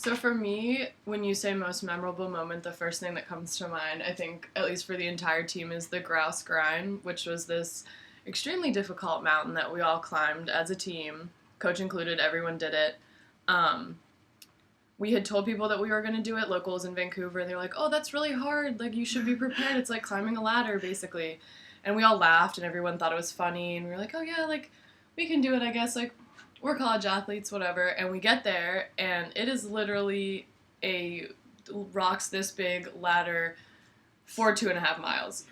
So for me, when you say most memorable moment, the first thing that comes to mind, I think, at least for the entire team, is the Grouse Grind, which was this extremely difficult mountain that we all climbed as a team. Coach included, everyone did it. Um, we had told people that we were going to do it, locals in Vancouver. They were like, oh, that's really hard. Like, you should be prepared. It's like climbing a ladder, basically. And we all laughed, and everyone thought it was funny. And we were like, oh, yeah, like, we can do it, I guess. Like, we're college athletes, whatever. And we get there, and it is literally a rocks this big ladder for 2.5 miles.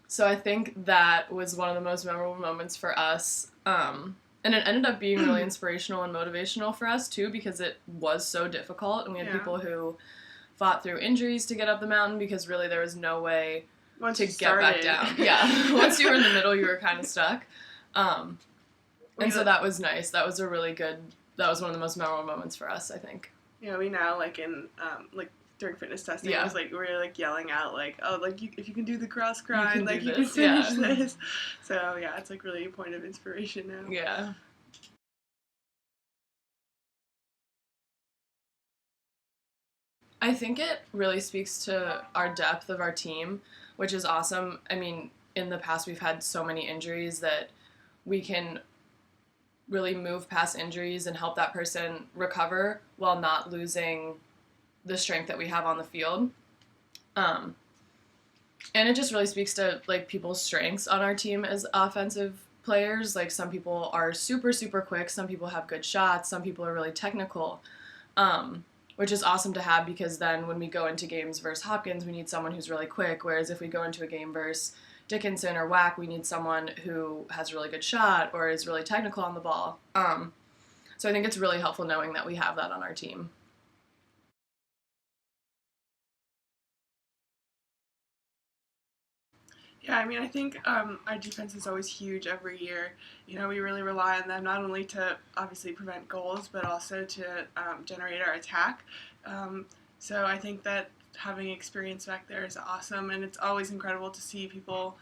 So I think that was one of the most memorable moments for us. And it ended up being really inspirational and motivational for us, too, because it was so difficult. And we had people who fought through injuries to get up the mountain because really there was no way to get back down. Yeah. Once you were in the middle, you were kind of stuck. And so that was nice. That was that was one of the most memorable moments for us, I think. Yeah, we now, like, in, during fitness testing, it was, like, we're, like, yelling out, like, oh, like, if you can do the cross grind, like, you can finish this. So, yeah, it's, like, really a point of inspiration now. Yeah. I think it really speaks to our depth of our team, which is awesome. I mean, in the past, we've had so many injuries that we can really move past injuries and help that person recover while not losing the strength that we have on the field. And it just really speaks to, like, people's strengths on our team as offensive players. Like, some people are super, super quick. Some people have good shots. Some people are really technical, which is awesome to have because then when we go into games versus Hopkins, we need someone who's really quick. Whereas if we go into a game versus Dickinson or Wack, we need someone who has a really good shot or is really technical on the ball. So I think it's really helpful knowing that we have that on our team. Yeah, I mean, I think our defense is always huge every year. You know, we really rely on them not only to obviously prevent goals, but also to generate our attack. So I think that having experience back there is awesome, and it's always incredible to see people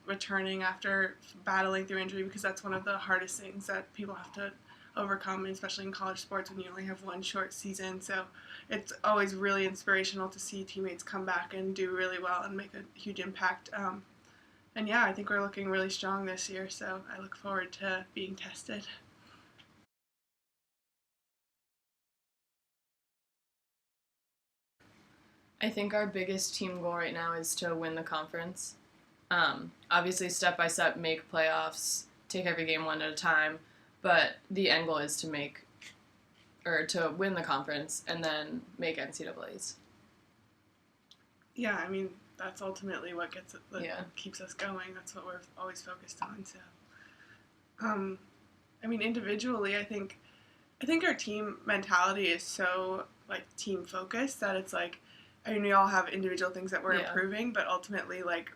returning after battling through injury, because that's one of the hardest things that people have to overcome, especially in college sports when you only have one short season. So it's always really inspirational to see teammates come back and do really well and make a huge impact. And yeah, I think we're looking really strong this year, so I look forward to being tested. I think our biggest team goal right now is to win the conference. Obviously, step by step, make playoffs, take every game one at a time, but the end goal is to win the conference and then make NCAAs. Yeah, I mean, that's ultimately what keeps us going. That's what we're always focused on. So, I mean, individually, I think our team mentality is so, like, team focused that it's like, I mean, we all have individual things that we're improving, but ultimately, like,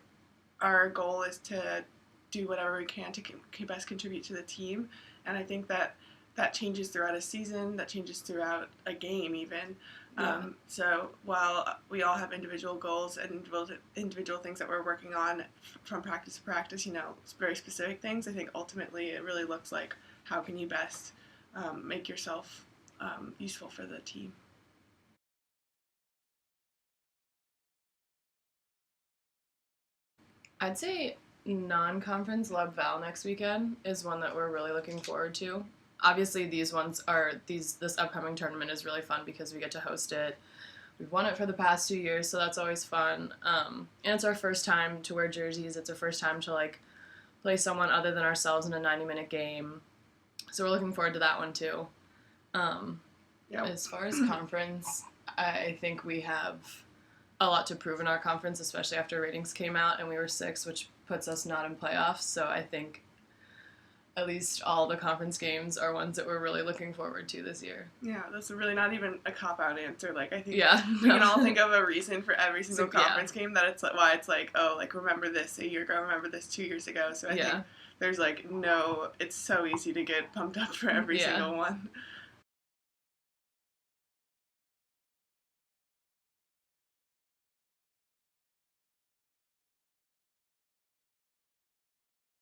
our goal is to do whatever we can to best contribute to the team. And I think that changes throughout a season, that changes throughout a game even. Yeah. So while we all have individual goals and individual things that we're working on from practice to practice, you know, very specific things, I think ultimately it really looks like how can you best make yourself useful for the team. I'd say non-conference Leb Val next weekend is one that we're really looking forward to. Obviously, this upcoming tournament is really fun because we get to host it. We've won it for the past 2 years, so that's always fun. And it's our first time to wear jerseys. It's our first time to, like, play someone other than ourselves in a 90-minute game. So we're looking forward to that one, too. As far as conference, I think we have a lot to prove in our conference, especially after ratings came out and we were 6th, which puts us not in playoffs. So I think at least all the conference games are ones that we're really looking forward to this year. Yeah, that's really not even a cop-out answer. Like, I think we can all think of a reason for every single conference game that it's why it's like, oh, like, remember this a year ago, remember this 2 years ago. So I think there's, like, it's so easy to get pumped up for every single one.